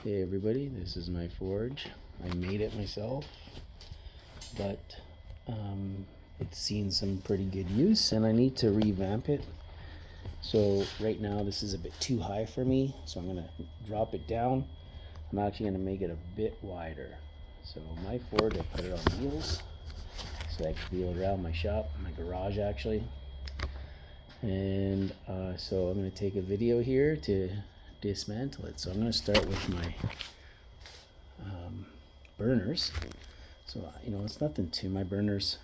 Hey everybody, this is my forge. I made it myself, but it's seen some pretty good use and I need to revamp it. So right now this is a bit too high for me, so I'm going to drop it down. I'm actually going to make it a bit wider. So my forge, I put it on wheels so I can wheel around my shop, my garage actually. And so I'm going to take a video here to dismantle it. So I'm going to start with my burners. So it's nothing to my burners.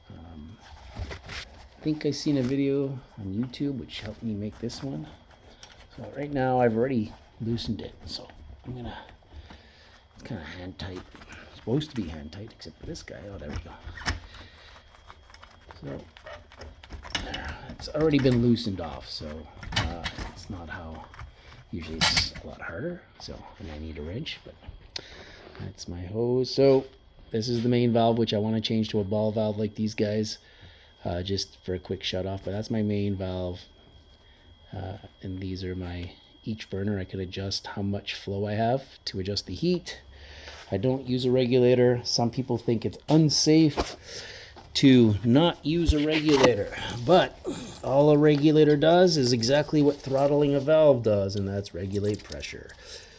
I think I seen a video on YouTube which helped me make this one. So right now I've already loosened it, so I'm gonna, it's kind of hand tight. It's supposed to be hand tight except for this guy. Oh, there we go. So it's already been loosened off, so it's not how, usually it's a lot harder, so, and I need a wrench, but that's my hose. So this is the main valve, which I want to change to a ball valve like these guys, just for a quick shut off, but that's my main valve. And these are my, each burner I can adjust how much flow I have to adjust the heat. I don't use a regulator. Some people think it's unsafe to not use a regulator, but all a regulator does is exactly what throttling a valve does, and that's regulate pressure.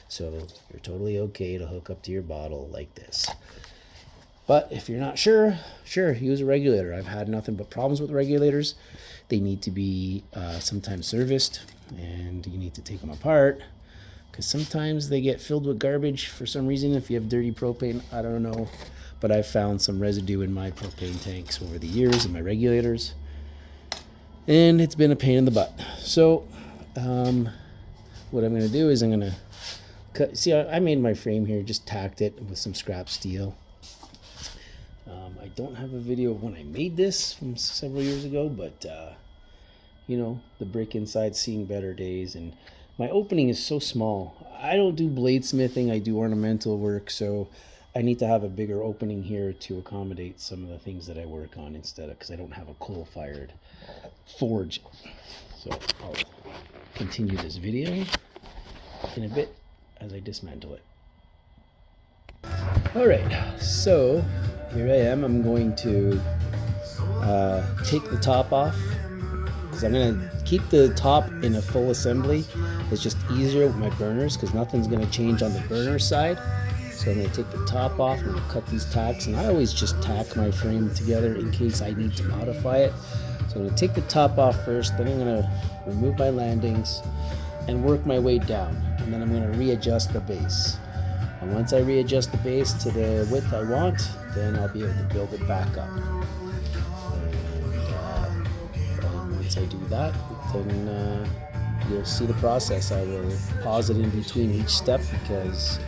So you're totally okay to hook up to your bottle like this. But if you're not sure, use a regulator. I've had nothing but problems with regulators. They need to be sometimes serviced, and you need to take them apart because sometimes they get filled with garbage for some reason. If you have dirty propane, I don't know. But I've found some residue in my propane tanks over the years in my regulators, and it's been a pain in the butt. So what I'm going to do is I'm going to cut. See, I made my frame here, just tacked it with some scrap steel. I don't have a video of when I made this from several years ago, but the brick inside's seeing better days, and my opening is so small. I don't do bladesmithing, I do ornamental work, so I need to have a bigger opening here to accommodate some of the things that I work on instead of, because I don't have a coal-fired forge. So I'll continue this video in a bit as I dismantle it. Alright, so here I am. I'm going to take the top off because I'm going to keep the top in a full assembly. It's just easier with my burners because nothing's going to change on the burner side. So I'm going to take the top off and cut these tacks, and I always just tack my frame together in case I need to modify it. So I'm going to take the top off first, then I'm going to remove my landings and work my way down, and then I'm going to readjust the base. And once I readjust the base to the width I want, then I'll be able to build it back up. And once I do that, then you'll see the process. I will pause it in between each step because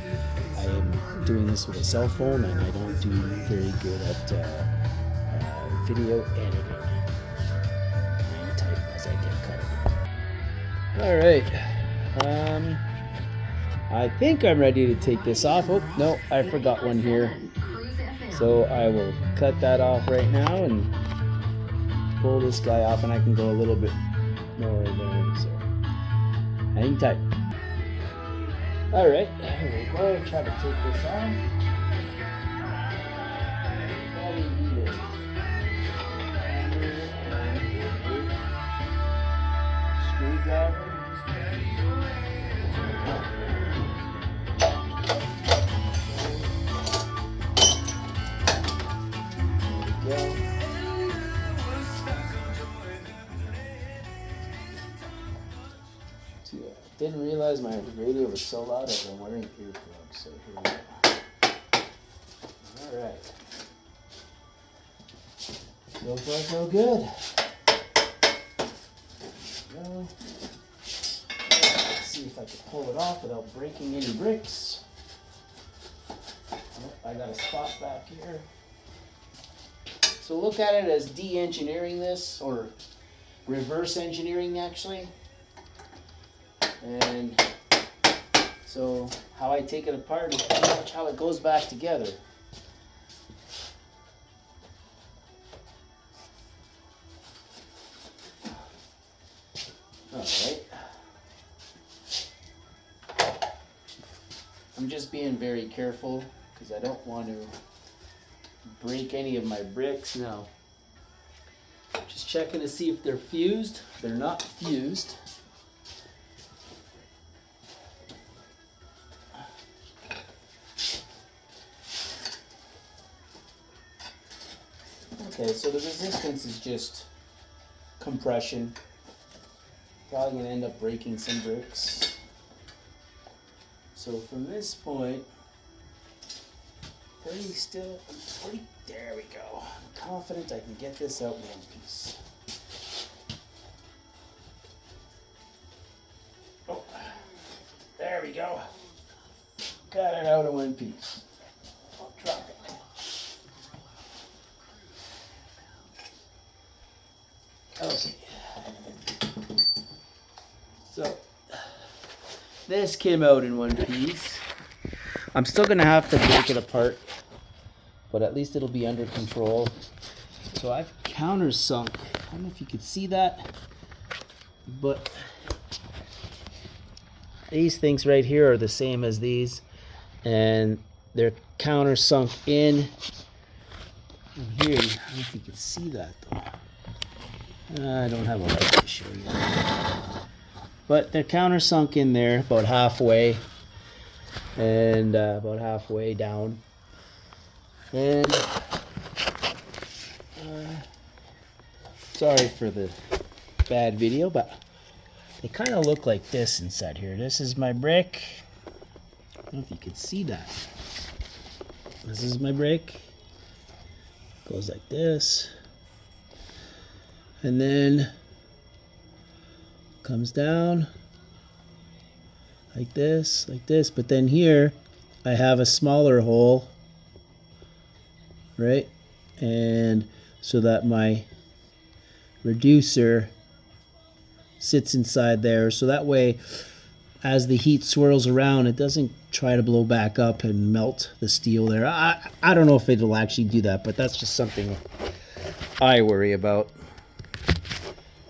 I am doing this with a cell phone and I don't do very good at video editing. Hang tight as I get cut. Alright. I think I'm ready to take this off. Oh, no, I forgot one here. So I will cut that off right now and pull this guy off, and I can go a little bit more there. So hang tight. Alright, here we go. Try to take this off. Screwdriver. Didn't realize my radio was so loud as I'm wearing earplugs, so here we go. Alright. So far so good. There we go. Let's see if I can pull it off without breaking any bricks. Oh, I got a spot back here. So look at it as de-engineering this, or reverse engineering actually. And so how I take it apart is pretty much how it goes back together. Alright. I'm just being very careful because I don't want to break any of my bricks now. Just checking to see if they're fused. They're not fused. Okay, so the resistance is just compression. Probably gonna end up breaking some bricks. So from this point, there we go. I'm confident I can get this out in one piece. Oh, there we go. Got it out in one piece. I'll drop it. Okay. So this came out in one piece. I'm still gonna have to break it apart, but at least it'll be under control. So I've countersunk. I don't know if you could see that, but these things right here are the same as these, and they're countersunk in here. I don't know if you can see that though. I don't have a light to show you. But they're countersunk in there about halfway, and about halfway down. And sorry for the bad video, but they kind of look like this inside here. This is my brick. I don't know if you can see that. This is my brick. Goes like this. And then comes down like this, but then here I have a smaller hole, right? And so that my reducer sits inside there, so that way as the heat swirls around, it doesn't try to blow back up and melt the steel there. I don't know if it'll actually do that, but that's just something I worry about.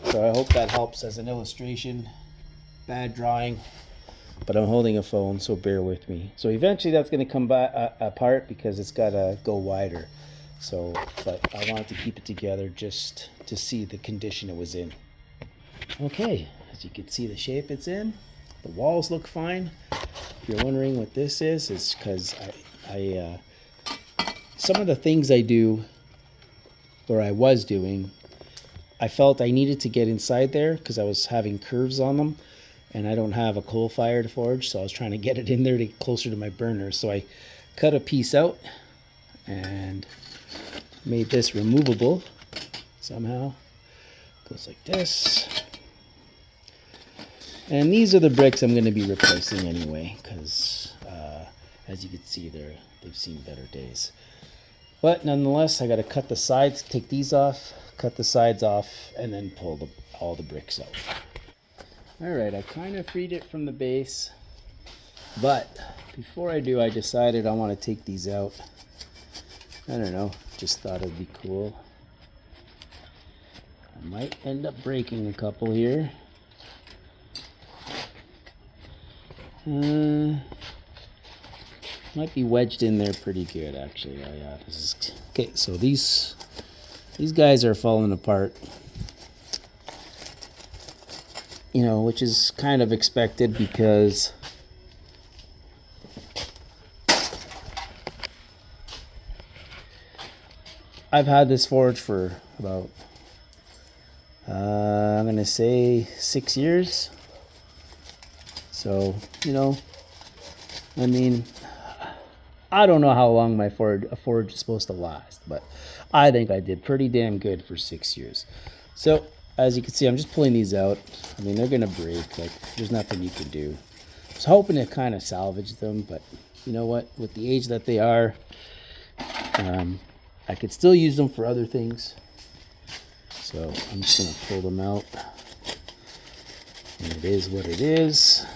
So I hope that helps as an illustration. Bad drawing, but I'm holding a phone, so bear with me. So eventually that's going to come apart because it's got to go wider. So, but I wanted to keep it together just to see the condition it was in. Okay, as you can see the shape it's in. The walls look fine. If you're wondering what this is, it's because some of the things I do, or I was doing, I felt I needed to get inside there because I was having curves on them, and I don't have a coal-fired forge, so I was trying to get it in there to get closer to my burner. So I cut a piece out and made this removable somehow. Goes like this. And these are the bricks I'm going to be replacing anyway, because as you can see, they've seen better days. But nonetheless, I got to cut the sides, take these off, cut the sides off, and then pull all the bricks out. Alright, I kind of freed it from the base, but before I do, I decided I want to take these out. I don't know, just thought it'd be cool. I might end up breaking a couple here. Might be wedged in there pretty good, actually. Yeah, this is okay. So these guys are falling apart, you know, which is kind of expected because I've had this forge for about I'm gonna say 6 years. So, you know, I mean, I don't know how long a forge is supposed to last, but I think I did pretty damn good for 6 years. So, as you can see, I'm just pulling these out. I mean, they're going to break. Like, there's nothing you can do. I was hoping to kind of salvage them, but you know what? With the age that they are, I could still use them for other things. So, I'm just going to pull them out. And it is what it is.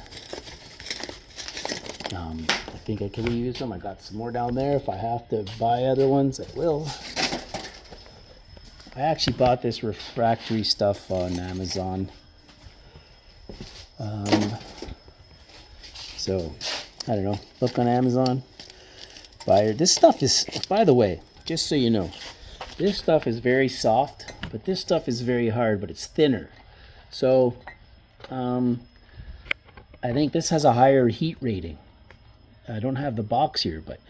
I think I can reuse them. I got some more down there. If I have to buy other ones, I will. I actually bought this refractory stuff on Amazon. So I don't know, look on Amazon, buy it. This stuff is, by the way, just so you know, this stuff is very soft, but this stuff is very hard, but it's thinner. So I think this has a higher heat rating. I don't have the box here, but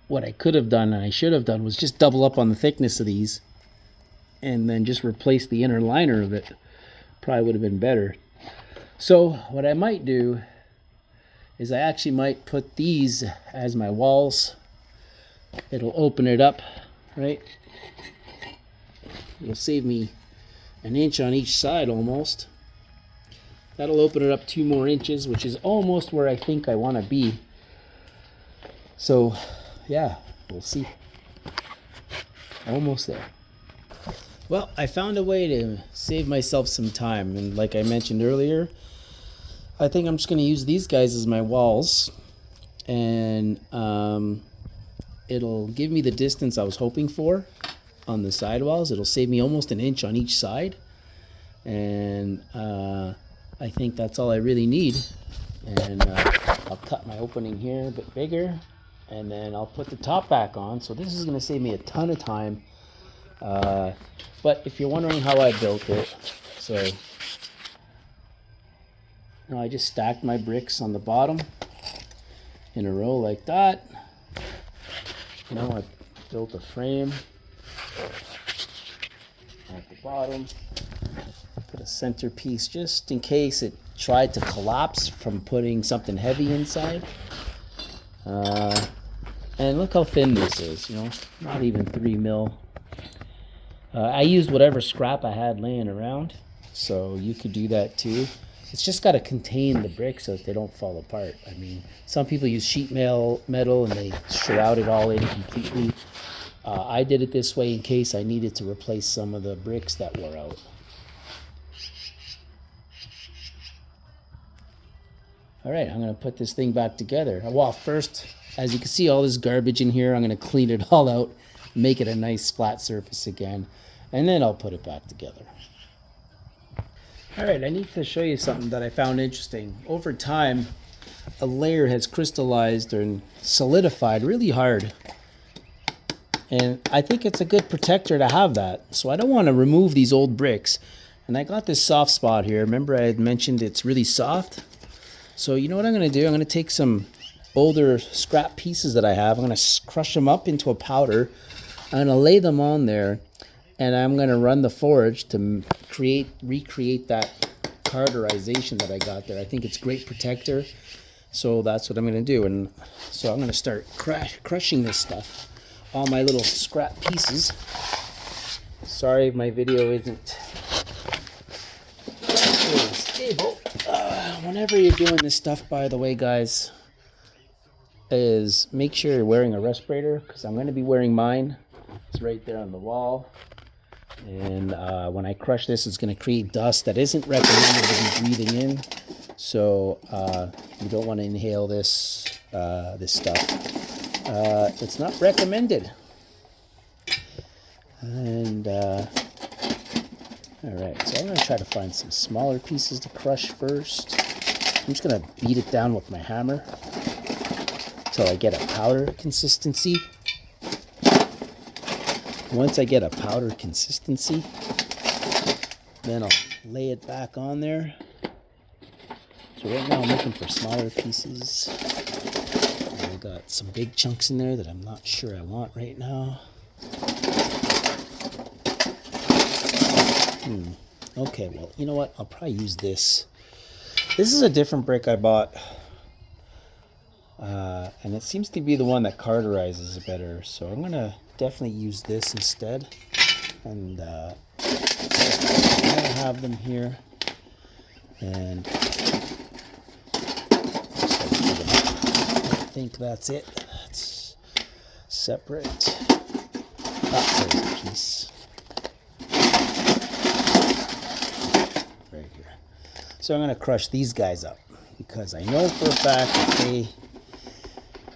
what I could have done and I should have done was just double up on the thickness of these and then just replace the inner liner of it. Probably would have been better. So what I might do is I actually might put these as my walls. It'll open it up, right? It'll save me an inch on each side almost. That'll open it up 2 more inches, which is almost where I think I want to be. So yeah, we'll see. Almost there. Well, I found a way to save myself some time, and like I mentioned earlier, I think I'm just going to use these guys as my walls, and it'll give me the distance I was hoping for on the sidewalls. It'll save me almost an inch on each side, and I think that's all I really need. And I'll cut my opening here a bit bigger, and then I'll put the top back on. So this is going to save me a ton of time. But if you're wondering how I built it, so I just stacked my bricks on the bottom in a row like that. I built a frame at the bottom. Put a centerpiece just in case it tried to collapse from putting something heavy inside. And look how thin this is, not even 3 mil. I used whatever scrap I had laying around, so you could do that too. It's just got to contain the bricks so that they don't fall apart. I mean, some people use sheet metal and they shroud it all in completely. I did it this way in case I needed to replace some of the bricks that wore out. All right, I'm going to put this thing back together. Well, first, as you can see, all this garbage in here, I'm going to clean it all out, make it a nice flat surface again, and then I'll put it back together. All right, I need to show you something that I found interesting. Over time, a layer has crystallized and solidified really hard. And I think it's a good protector to have that. So I don't want to remove these old bricks. And I got this soft spot here. Remember I had mentioned it's really soft? So you know what I'm going to do? I'm going to take some older scrap pieces that I have. I'm going to crush them up into a powder. I'm going to lay them on there. And I'm going to run the forge to recreate that carterization that I got there. I think it's great protector. So that's what I'm going to do. And so I'm going to start crushing this stuff. All my little scrap pieces. Sorry if my video isn't really stable. Whenever you're doing this stuff, by the way, guys, is make sure you're wearing a respirator, because I'm going to be wearing mine. It's right there on the wall. And when I crush this, it's going to create dust that isn't recommended to be breathing in. So you don't want to inhale this stuff. It's not recommended. And all right, so I'm going to try to find some smaller pieces to crush first. I'm just going to beat it down with my hammer until I get a powder consistency. Once I get a powder consistency, then I'll lay it back on there. So right now I'm looking for smaller pieces. I got some big chunks in there that I'm not sure I want right now. Okay, well, you know what? I'll probably use this. This is a different brick I bought. And it seems to be the one that carterizes better. So I'm going to definitely use this instead. And I'm going to have them here. And I think that's it. That's separate. Oh, there's a piece. Right here. So I'm going to crush these guys up because I know for a fact that they...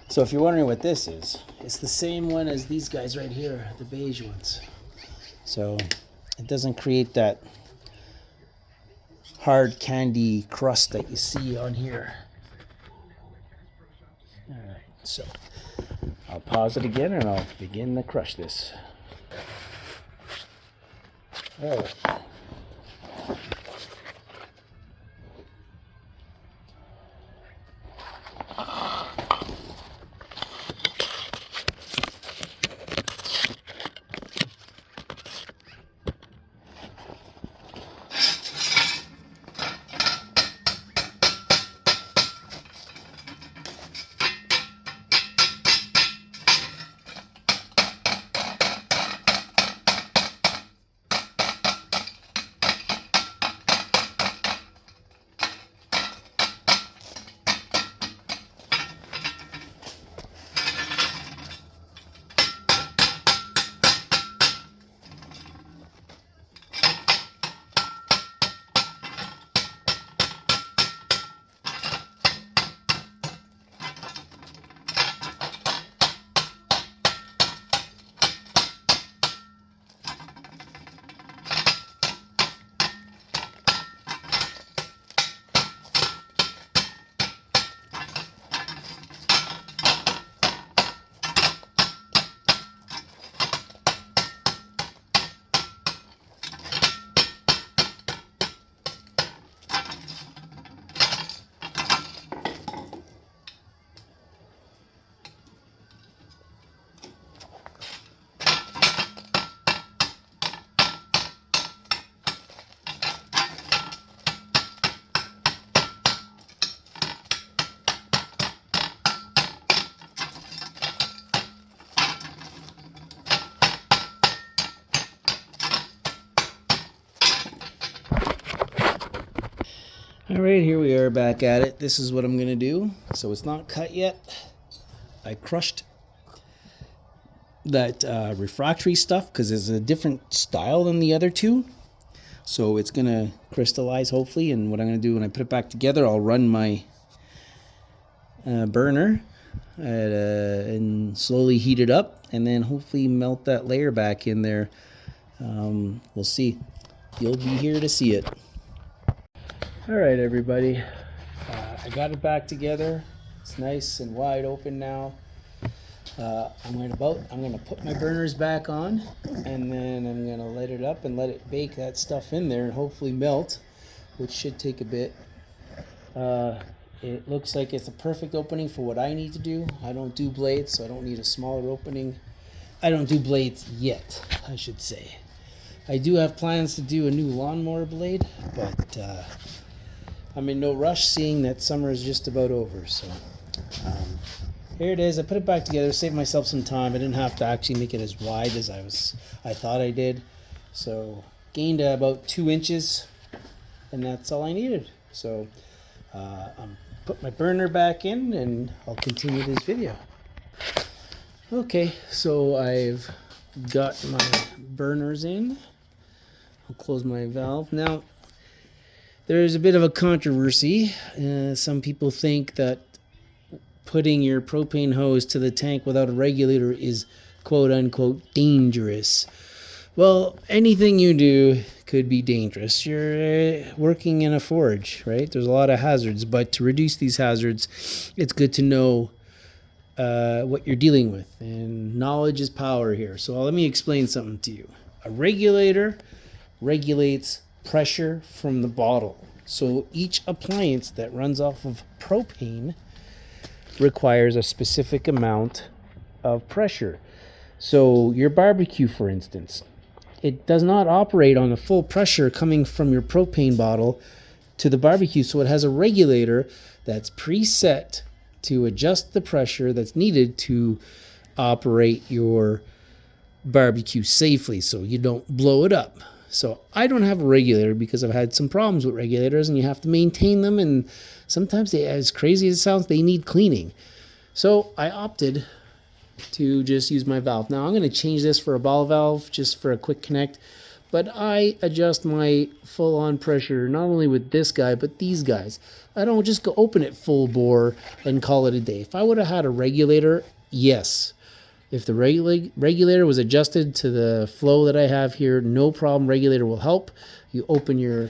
So if you're wondering what this is, it's the same one as these guys right here, the beige ones. So it doesn't create that hard candy crust that you see on here. All right, so I'll pause it again and I'll begin to crush this. All right. All right, here we are back at it. This is what I'm going to do. So it's not cut yet. I crushed that refractory stuff because it's a different style than the other two. So it's going to crystallize hopefully. And what I'm going to do when I put it back together, I'll run my burner and slowly heat it up and then hopefully melt that layer back in there. We'll see. You'll be here to see it. All right, everybody. I got it back together. It's nice and wide open now. I'm going to put my burners back on, and then I'm going to light it up and let it bake that stuff in there and hopefully melt, which should take a bit. It looks like it's a perfect opening for what I need to do. I don't do blades, so I don't need a smaller opening. I don't do blades yet, I should say. I do have plans to do a new lawnmower blade, but I'm in no rush, seeing that summer is just about over. So here it is. I put it back together, saved myself some time. I didn't have to actually make it as wide as I thought I did. So gained about 2 inches, and that's all I needed. So I'm put my burner back in, and I'll continue this video. Okay, so I've got my burners in. I'll close my valve now. There's a bit of a controversy. Some people think that putting your propane hose to the tank without a regulator is quote unquote dangerous. Well, anything you do could be dangerous. You're working in a forge, right? There's a lot of hazards, but to reduce these hazards, it's good to know what you're dealing with. And knowledge is power here. So let me explain something to you. A regulator regulates pressure from the bottle. So each appliance that runs off of propane requires a specific amount of pressure. So your barbecue, for instance, it does not operate on the full pressure coming from your propane bottle to the barbecue. So it has a regulator that's preset to adjust the pressure that's needed to operate your barbecue safely so you don't blow it up. So I don't have a regulator because I've had some problems with regulators, and you have to maintain them, and sometimes they, as crazy as it sounds, they need cleaning. So I opted to just use my valve. Now I'm going to change this for a ball valve just for a quick connect, but I adjust my full-on pressure not only with this guy but these guys. I don't just go open it full bore and call it a day. If I would have had a regulator, yes. If the regulator was adjusted to the flow that I have here, no problem. Regulator will help. You open your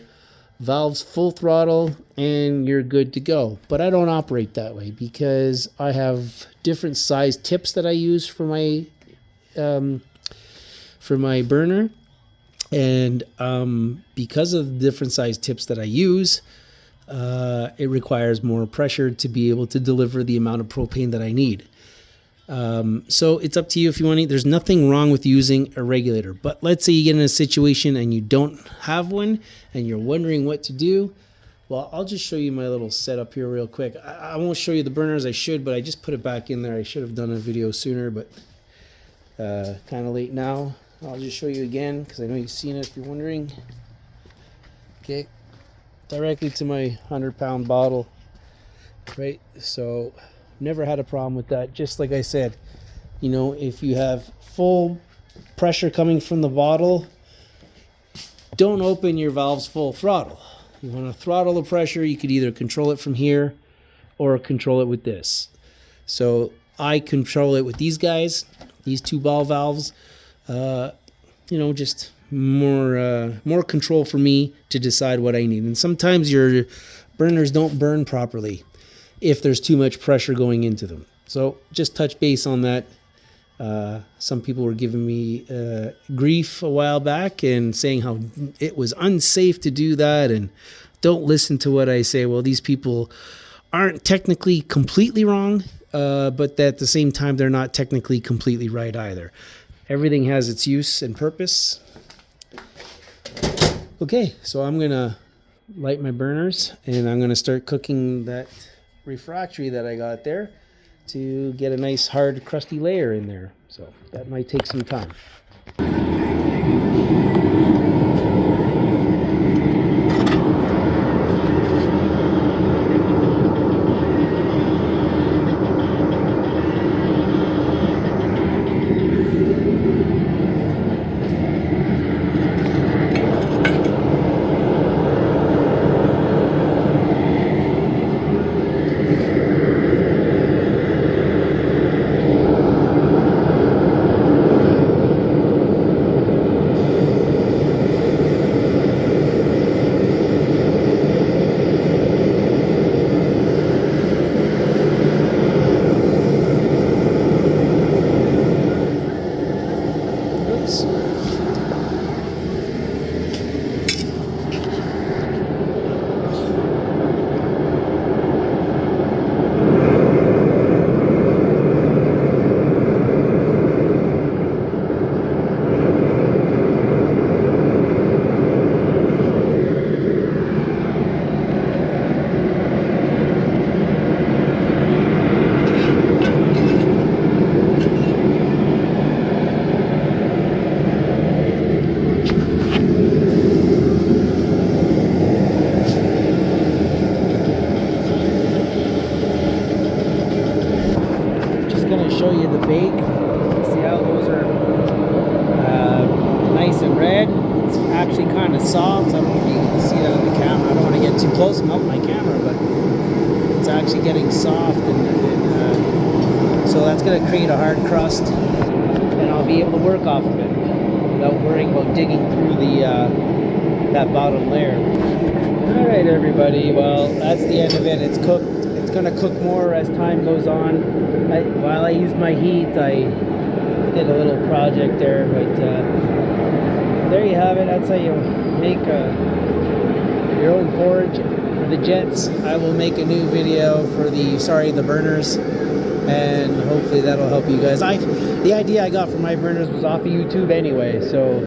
valves full throttle, and you're good to go. But I don't operate that way because I have different size tips that I use for my burner, and because of the different size tips that I use, it requires more pressure to be able to deliver the amount of propane that I need. So it's up to you if you want to. There's nothing wrong with using a regulator, but let's say you get in a situation and you don't have one and you're wondering what to do. Well, I'll just show you my little setup here real quick. I won't show you the burners. I should, but I just put it back in there. I should have done a video sooner, but kind of late now. I'll just show you again because I know you've seen it if you're wondering. Okay, directly to my 100-pound bottle, right? So never had a problem with that. Just like I said, you know, if you have full pressure coming from the bottle, don't open your valves full throttle. You want to throttle the pressure. You could either control it from here or control it with this. So I control it with these guys, these two ball valves. You know, just more control for me to decide what I need. And sometimes your burners don't burn properly if there's too much pressure going into them. So just touch base on that. Some people were giving me grief a while back and saying how it was unsafe to do that and don't listen to what I say. Well, these people aren't technically completely wrong, but at the same time, they're not technically completely right either. Everything has its use and purpose. Okay, so I'm gonna light my burners and I'm gonna start cooking that refractory that I got there to get a nice hard crusty layer in there. So that might take some time. Show you the bake. See how those are nice and red. It's actually kind of soft. I don't know if you can see that on the camera. I don't want to get too close and melt my camera, but it's actually getting soft, and so that's going to create a hard crust, and I'll be able to work off of it without worrying about digging through the that bottom layer. All right, everybody. Well, that's the end of it. It's cooked. It's going to cook more as time goes on. While I used my heat, I did a little project there, but there you have it. That's how you make your own forge for the jets. I will make a new video for the burners, and hopefully that'll help you guys. The idea I got for my burners was off of YouTube anyway, so